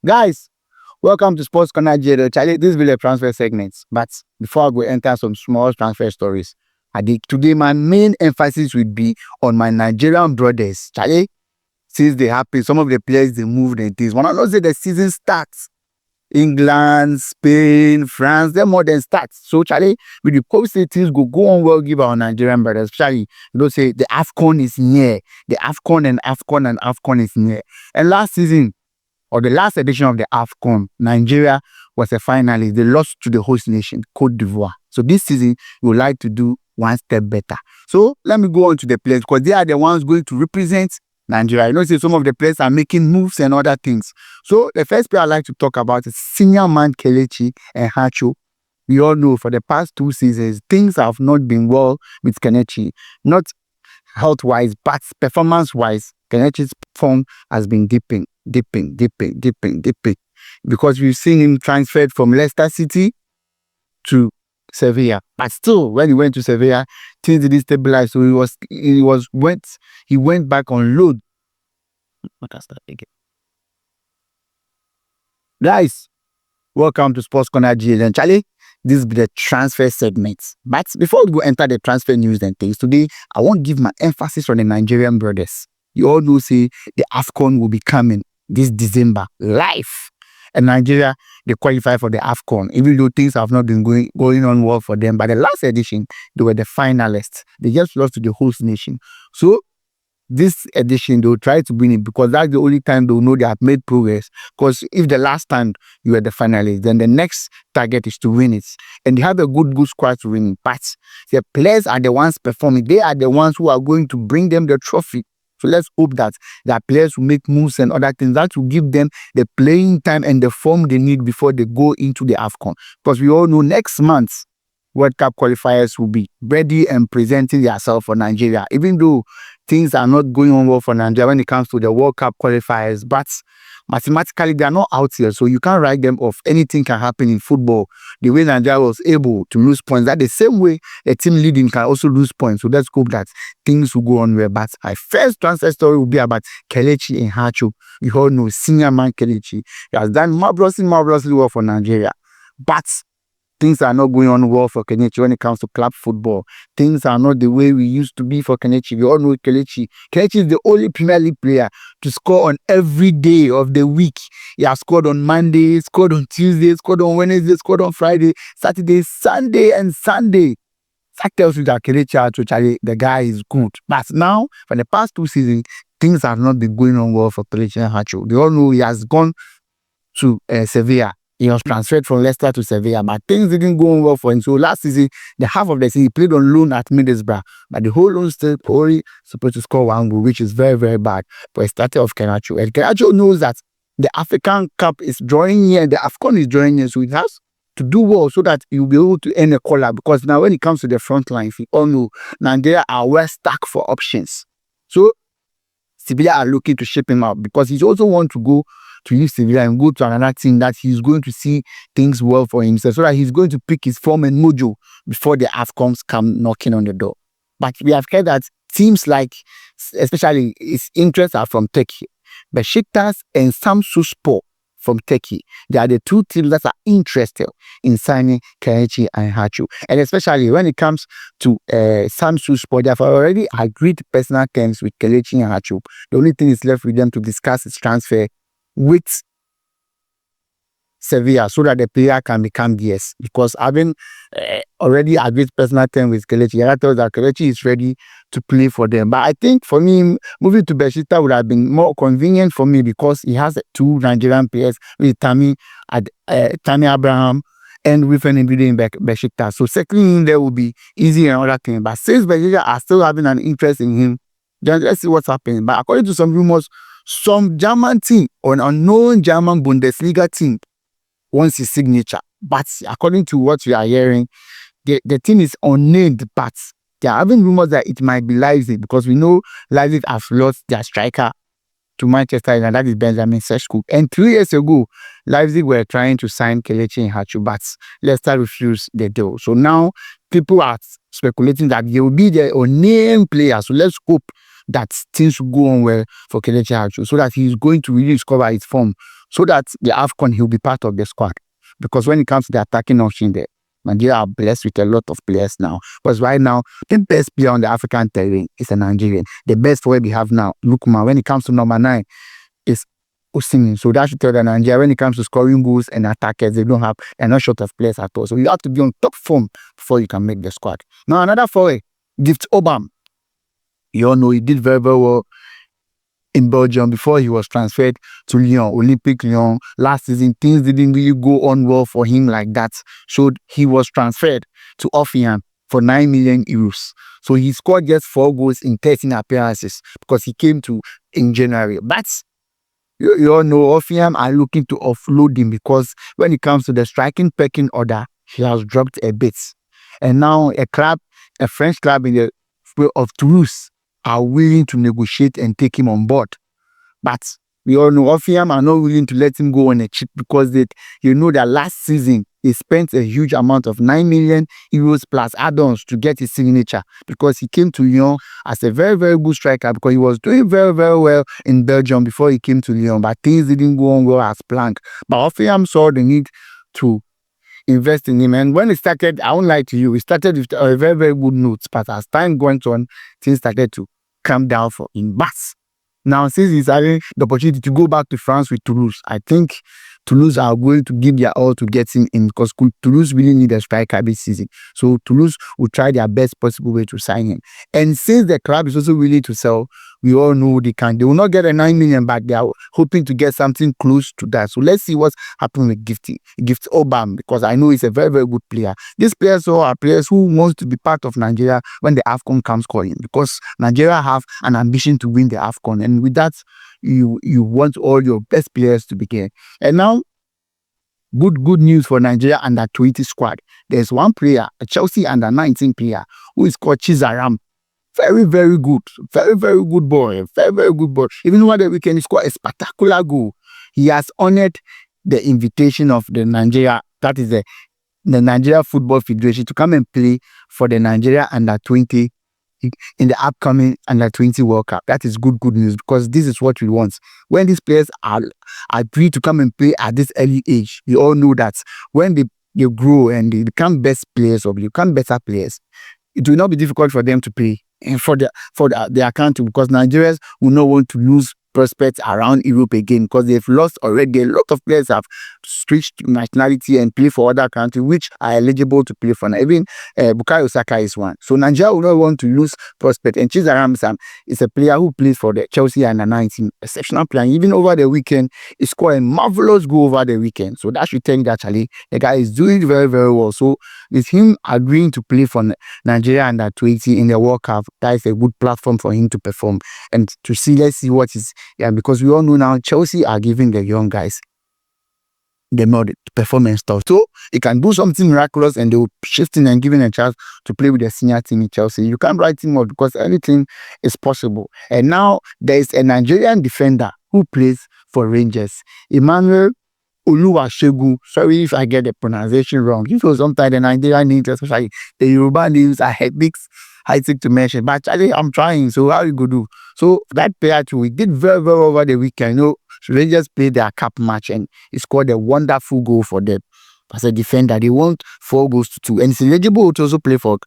Guys, welcome to Sports Corner Nigeria. Charlie, this will be a transfer segment. But before I go enter some small transfer stories, today my main emphasis will be on my Nigerian brothers. Charlie, since they happen, some of the players they moved and things. When I not say the season starts, England, Spain, France, they're more than starts. So Charlie, with the post things go on well, give our Nigerian brothers. Charlie, you don't say the AFCON is near. The AFCON is near. And last season, or the last edition of the AFCON, Nigeria was a finalist. They lost to the host nation, Cote d'Ivoire. So this season, we would like to do one step better. So let me go on to the players because they are the ones going to represent Nigeria. You know, some of the players are making moves and other things. So the first player I'd like to talk about is senior man Kelechi Iheanacho. We all know for the past 2 seasons, things have not been well with Kelechi. Not health-wise, but performance-wise, Kelechi's form has been dipping. Because we've seen him transferred from Leicester City to Sevilla. But still, when he went to Sevilla, things didn't stabilize. So he went back on loan. What has that again? Guys, welcome to Sports Corner Nigeria. Charlie, this will be the transfer segment. But before we go enter the transfer news and things, today I want to give my emphasis on the Nigerian brothers. You all know, say, the AFCON will be coming this December live. And Nigeria, they qualify for the AFCON, even though things have not been going on well for them. But the last edition, they were the finalists. They just lost to the host nation. So this edition, they'll try to win it because that's the only time they'll know they have made progress. Because if the last time you were the finalist, then the next target is to win it. And they have a good squad to win it. But the players are the ones performing. They are the ones who are going to bring them the trophy. So let's hope that their players will make moves and other things that will give them the playing time and the form they need before they go into the AFCON. Because we all know next month, World Cup qualifiers will be ready and presenting themselves for Nigeria. Even though things are not going on well for Nigeria when it comes to the World Cup qualifiers, but mathematically they are not out here, so you can't write them off. Anything can happen in football. The way Nigeria was able to lose points, that the same way a team leading can also lose points. So let's hope that things will go on well. But my first transfer story will be about Kelechi Iheanacho. You all know senior man Kelechi. He has done marvelously well for Nigeria. But things are not going on well for Kelechi when it comes to club football. Things are not the way we used to be for Kelechi. We all know Kelechi. Kelechi is the only Premier League player to score on every day of the week. He has scored on Monday, scored on Tuesday, scored on Wednesday, scored on Friday, Saturday, Sunday, and Sunday. That tells you that Kelechi, the guy is good. But now, for the past 2 seasons, things have not been going on well for Kelechi Iheanacho. They all know he has gone to Sevilla. He was transferred from Leicester to Sevilla, but things didn't go on well for him. So last season, the half of the season, he played on loan at Middlesbrough, but the whole loan still only supposed to score 1 goal, which is very, very bad for a starter of Iheanacho. And Iheanacho knows that the African Cup is drawing near, the AFCON is drawing near, so he has to do well so that he'll be able to earn a collar. Because now when it comes to the front line, we all know Nigeria are well stuck for options. So Sevilla are looking to ship him out because he also wants to go to leave Sevilla and go to another team that he's going to see things well for himself, so that he's going to pick his form and mojo before the AFCONs come knocking on the door. But we have heard that teams like, especially his interests are from Turkey, Besiktas and Samsunspor from Turkey. They are the 2 teams that are interested in signing Kelechi Iheanacho. And especially when it comes to Samsunspor, they have already agreed personal terms with Kelechi Iheanacho. The only thing is left with them to discuss his transfer with Sevilla so that the player can become DS. Because having already agreed personal term with Kelechi, I thought that Kelechi is ready to play for them. But I think for me, moving to Besiktas would have been more convenient for me because he has 2 Nigerian players with Tammy Abraham and with an in Besiktas. So settling in there will be easy and other things. But since Besiktas are still having an interest in him, then let's see what's happening. But according to some rumors, some German team or an unknown German Bundesliga team wants his signature. But according to what we are hearing, the team is unnamed, but they are having rumors that it might be Leipzig because we know Leipzig have lost their striker to Manchester United, that is Benjamin Sesko. And 3 years ago, Leipzig were trying to sign Kelechi Iheanacho, but Leicester refused the deal. So now people are speculating that he will be the unnamed player. So let's hope that things will go on well for Kelechi Iheanacho so that he's going to really discover his form so that the AFCON he'll be part of the squad. Because when it comes to the attacking option there, Nigeria are blessed with a lot of players now. Because right now, the best player on the African terrain is a Nigerian. The best way we have now, Lookman. When it comes to number 9, is Osimhen. So that should tell that Nigeria, when it comes to scoring goals and attackers, they're not short of players at all. So you have to be on top form before you can make the squad. Now another foray, Gift Orban. You all know he did very, very well in Belgium before he was transferred to Lyon, Olympic Lyon. Last season, things didn't really go on well for him like that. So he was transferred to Orban for 9 million euros. So he scored just 4 goals in 13 appearances because he came to in January. But you all know Orban are looking to offload him because when it comes to the striking pecking order, he has dropped a bit. And now a French club in the of Toulouse are willing to negotiate and take him on board. But we all know Orban are not willing to let him go on a cheap because that last season he spent a huge amount of 9 million euros plus add-ons to get his signature because he came to Lyon as a very, very good striker because he was doing very, very well in Belgium before he came to Lyon, but things didn't go on well as planned. But Orban saw the need to invest in him, and when it started, I won't lie to you, it started with a very, very good note, but as time went on, things started to come down for him. But now, since he's having the opportunity to go back to France with Toulouse, I think Toulouse are going to give their all to get him in because Toulouse really need a striker this season. So Toulouse will try their best possible way to sign him. And since the club is also willing to sell, we all know they will not get a 9 million back. They are hoping to get something close to that. So let's see what's happening with Gift Orban, because I know he's a very, very good player. These players are players who want to be part of Nigeria when the AFCON comes calling, because Nigeria have an ambition to win the AFCON. And with that, you want all your best players to be here. And now, good news for Nigeria under 20 squad. There's one player, a Chelsea under 19 player, who is called Chizaram. Very, very good. Very, very good boy. Very, very good boy. Even over the weekend, he scored a spectacular goal. He has honored the invitation of the Nigeria, that is the Nigeria Football Federation, to come and play for the Nigeria under 20 in the upcoming under 20 World Cup. That is good news, because this is what we want. When these players are agree to come and play at this early age, we all know that when they grow and they become best players or become better players, it will not be difficult for them to play for their country, because Nigerians will not want to lose prospects around Europe again, because they've lost already. A lot of players have switched nationality and play for other countries which are eligible to play for. Even Bukayo Saka is one. So Nigeria will not want to lose prospects. And Chizaram Sam is a player who plays for the Chelsea under 19, exceptional player. Even over the weekend, he scored a marvelous goal over the weekend. So that should tell you that actually the guy is doing very, very well. So with him agreeing to play for Nigeria under 20 in the World Cup, that is a good platform for him to perform and to see. Let's see what is. Yeah, because we all know now Chelsea are giving the young guys the more performance stuff. So he can do something miraculous and they will shift in and give him a chance to play with the senior team in Chelsea. You can't write him off because anything is possible. And now there is a Nigerian defender who plays for Rangers, Emmanuel Oluwasegun. Sorry if I get the pronunciation wrong. You know, sometimes the Nigerian names, especially the Yoruba names, are hectic to mention. But actually, I'm trying. So how you go do? So that player too, he did very, very over the weekend. You know, Rangers played their cup match and he scored a wonderful goal for them. As a defender, they won 4 goals to 2, and he's eligible to also play for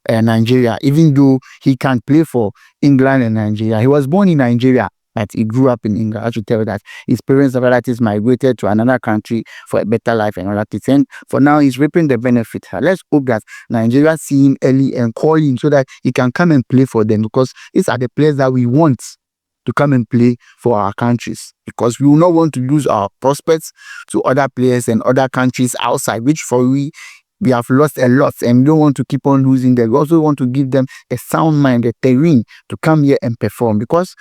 Nigeria, even though he can't play for England and Nigeria. He was born in Nigeria, but he grew up in England. I should tell you that his parents and relatives migrated to another country for a better life and all that. And for now, he's reaping the benefit. Let's hope that Nigeria see him early and call him so that he can come and play for them, because these are the players that we want to come and play for our countries, because we will not want to lose our prospects to other players and other countries outside, which for we have lost a lot, and we don't want to keep on losing them. We also want to give them a sound mind, a terrain to come here and perform, because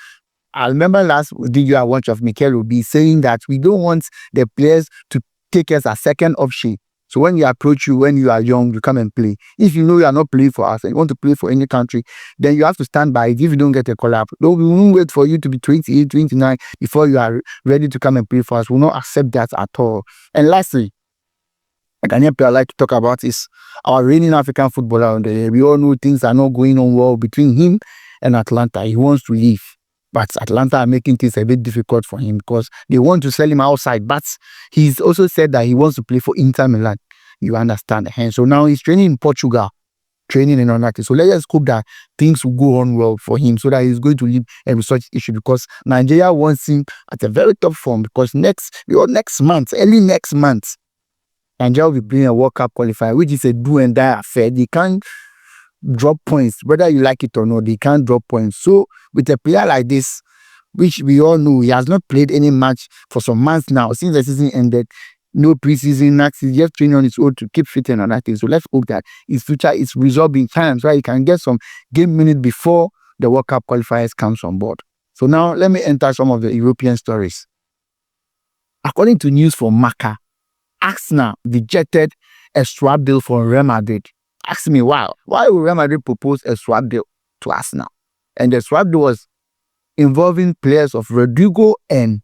I remember last video I watched of Mikel Obi saying that we don't want the players to take us as second option. So when we approach you, when you are young, you come and play. If you know you are not playing for us and you want to play for any country, then you have to stand by it. If you don't get a call up, we won't wait for you to be 28, 29 before you are ready to come and play for us. We will not accept that at all. And lastly, a Ghanaian player I like to talk about is our reigning African footballer. We all know things are not going on well between him and Atlanta. He wants to leave. But Atlanta are making things a bit difficult for him because they want to sell him outside. But he's also said that he wants to play for Inter Milan. You understand? And so now he's training in Portugal, training in another. So let's just hope that things will go on well for him so that he's going to leave every such issue, because Nigeria wants him at a very top form, because early next month, Nigeria will be playing a World Cup qualifier, which is a do and die affair. They can't drop points, whether you like it or not. They can't drop points. So with a player like this, which we all know he has not played any match for some months now since the season ended, no preseason, next is just training on his own to keep fit and other things. So let's hope that his future is resolved in time so he can get some game minutes before the World Cup qualifiers comes on board. So now let me enter some of the European stories. According to news from Marca, Arsenal rejected a swap deal for Real Madrid. Ask me why. Why would Real Madrid propose a swap deal to Arsenal? And the swap deal was involving players of Rodrigo and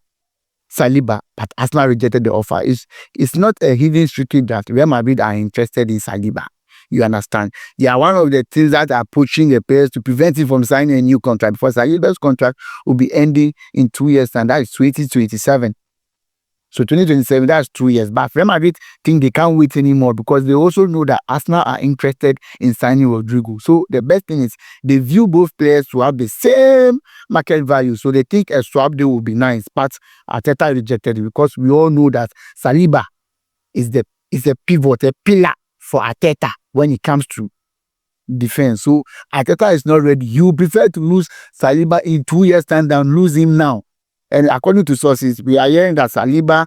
Saliba, but Arsenal rejected the offer. It's not a hidden secret that Real Madrid are interested in Saliba. You understand? They are one of the things that are pushing the players to prevent him from signing a new contract, because Saliba's contract will be ending in 2 years, and that is 2027. So 2027, that's 2 years. But Real Madrid think they can't wait anymore, because they also know that Arsenal are interested in signing Rodrigo. So the best thing is they view both players to have the same market value. So they think a swap deal will be nice. But Arteta rejected it, because we all know that Saliba is a pivot, a pillar for Arteta when it comes to defense. So Arteta is not ready. You prefer to lose Saliba in 2 years' time than lose him now. And according to sources, we are hearing that Saliba,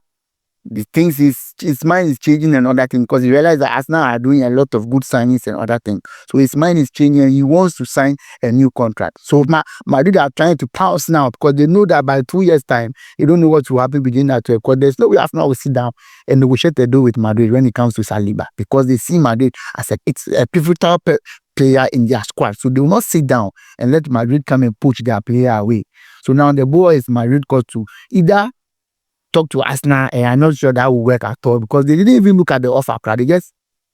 his mind is changing and other things, because he realized that Arsenal are doing a lot of good signings and other things. So his mind is changing and he wants to sign a new contract. So Madrid are trying to pounce now, because they know that by 2 years' time, they don't know what will happen between that two. Because there's no way Arsenal will sit down and negotiate a deal with Madrid when it comes to Saliba, because they see Madrid as a pivotal player in their squad. So they will not sit down and let Madrid come and push their player away. So now the ball is Madrid got to either talk to Arsenal, and I'm not sure that will work at all, because they didn't even look at the offer. They just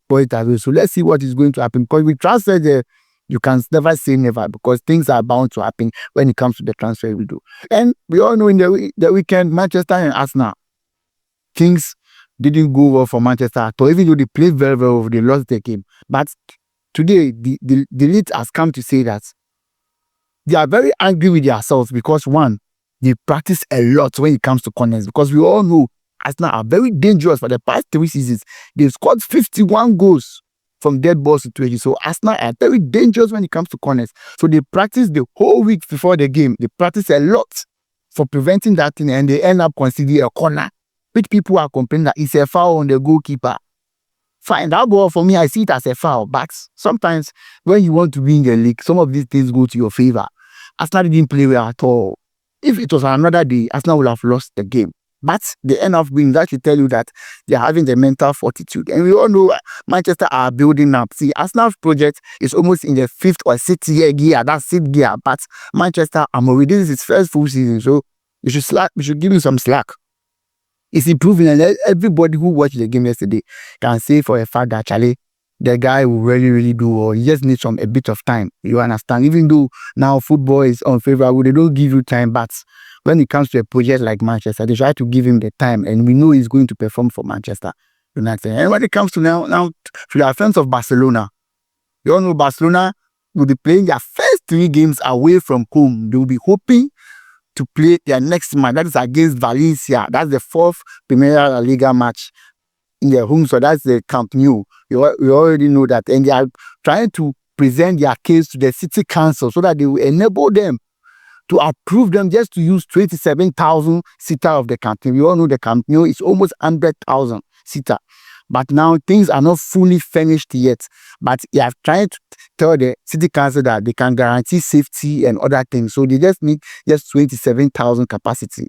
put it away. So let's see what is going to happen, because we transfer you can never say never, because things are bound to happen when it comes to the transfer window. And we all know in the weekend, Manchester and Arsenal, things didn't go well for Manchester at all. Even though they played very, very well, they lost the game. But today, the lead has come to say that they are very angry with themselves, because one, they practice a lot when it comes to corners, because we all know Arsenal are very dangerous. For the past 3 seasons, they've scored 51 goals from dead ball situations. So Arsenal are very dangerous when it comes to corners. So they practice the whole week before the game. They practice a lot for preventing that thing, and they end up conceding a corner, which people are complaining that it's a foul on the goalkeeper. Fine, that ball for me, I see it as a foul. But sometimes when you want to win the league, some of these things go to your favor. Arsenal didn't play well at all. If it was another day, Arsenal would have lost the game. But the end of winning, that should tell you that they're having the mental fortitude. And we all know Manchester are building up. See, Arsenal's project is almost in the 5th or 6th year gear. That's 6th gear. But Manchester, this is his first full season. So we should give him some slack. It's improving, and everybody who watched the game yesterday can say for a fact that Charlie, the guy will really, really do well. He just needs a bit of time. You understand? Even though now football is unfavorable, they don't give you time. But when it comes to a project like Manchester, they try to give him the time, and we know he's going to perform for Manchester United. And when it comes to now to the offense of Barcelona, you all know Barcelona will be playing their first 3 games away from home. They will be hoping to play their next match. That is against Valencia. That's the 4th Primera Liga match in their home. So that's the Camp Nou. We already know that. And they are trying to present their case to the city council so that they will enable them to approve them just to use 27,000 seater of the Camp Nou. We all know the Camp Nou is almost 100,000 seater. But now things are not fully finished yet. But they are trying to tell the city council that they can guarantee safety and other things. So they just need just 27,000 capacity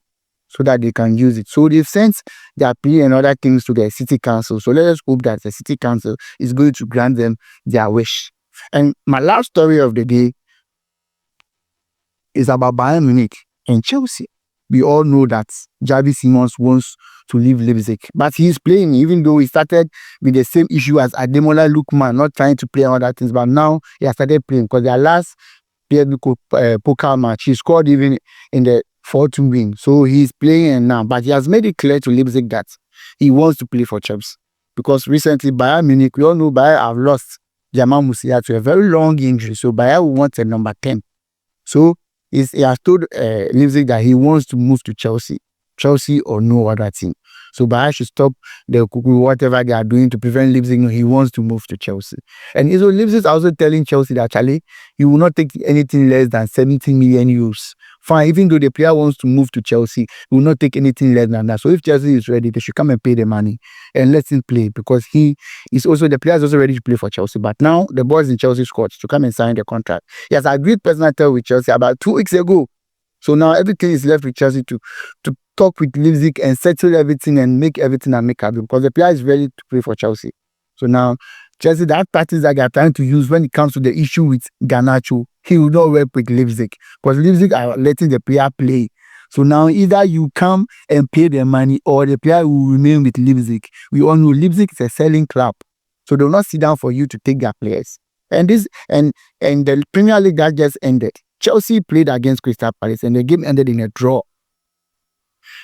so that they can use it. So they've sent their plea and other things to the city council. So let us hope that the city council is going to grant them their wish. And my last story of the day is about Bayern Munich and Chelsea. We all know that Xavi Simons wants to leave Leipzig, but he's playing, even though he started with the same issue as Ademola Lookman, not trying to play and other things, but now he has started playing, because their last poker match. He scored even in the 4-2 win. So he's playing now, but he has made it clear to Leipzig that he wants to play for Chelsea. Because recently, Bayern Munich, we all know Bayern have lost Jamal Musiala to a very long injury. So Bayern will want a number 10. So he has told Leipzig that he wants to move to Chelsea or no other team. So Bayern should stop whatever they are doing to prevent Leipzig. No, he wants to move to Chelsea. And so Leipzig is also telling Chelsea that Charlie, he will not take anything less than 17 million euros. Fine, even though the player wants to move to Chelsea, he will not take anything less than that. So if Chelsea is ready, they should come and pay the money and let him play, because the player is also ready to play for Chelsea. But now the boys in Chelsea squad to come and sign the contract. He has agreed personal terms with Chelsea about 2 weeks ago. So now everything is left with Chelsea to talk with Leipzig and settle everything and make everything amicable, because the player is ready to play for Chelsea. So now Chelsea, that tactics that they are trying to use when it comes to the issue with Iheanacho, he will not work with Leipzig, because Leipzig are letting the player play. So now either you come and pay the money or the player will remain with Leipzig. We all know Leipzig is a selling club, so they will not sit down for you to take their players. And the Premier League that just ended, Chelsea played against Crystal Palace and the game ended in a draw.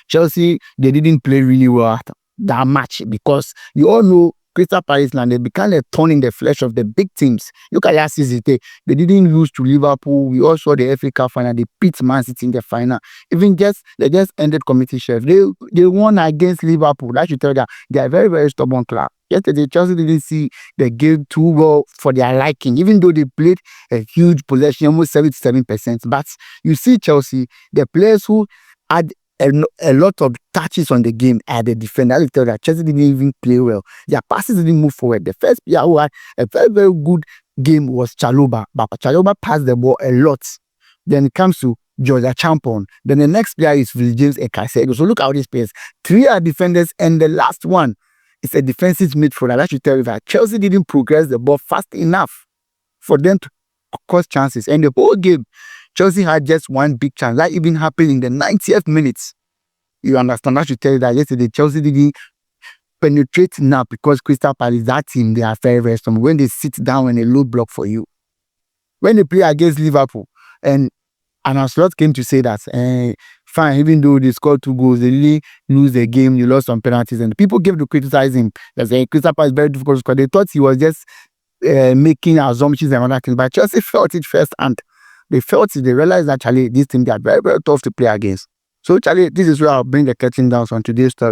Chelsea, they didn't play really well that match, because you all know Crystal Palace now, they became a thorn in the flesh of the big teams. Look at last season, they didn't lose to Liverpool. We all saw the FA Cup final. They beat Man City in the final. Even they just ended Community Shield. They won against Liverpool. That should tell you that they are a very, very stubborn club. Yesterday, Chelsea didn't see the game too well for their liking, even though they played a huge possession, almost 77%. But you see Chelsea, the players who had a lot of touches on the game at the defender. I tell that Chelsea didn't even play well. Their passes didn't move forward. The first player who had a very, very good game was Chalobah, but Chalobah passed the ball a lot. Then it comes to Georgia Champon. Then the next player is Phil James and Caicedo. So look at all these players. 3 are defenders, and the last one is a defensive midfielder. That should tell you that Chelsea didn't progress the ball fast enough for them to cause chances. And the whole game, Chelsea had just one big chance. That even happened in the 90th minute. You understand? That should tell you that yesterday Chelsea didn't penetrate enough, because Crystal Palace, that team, they are very, very strong. When they sit down and a low block for you. When they play against Liverpool, and Ancelotti came to say that, fine, even though they scored 2 goals, they really lose the game, you lost some penalties, and people gave to criticize him. They say Crystal Palace is very difficult to score. They thought he was just making assumptions and other things, but Chelsea felt it firsthand. They felt it, they realized that, Charlie, this team, they are very, very tough to play against. So, Charlie, this is where I'll bring the curtain down on today's story.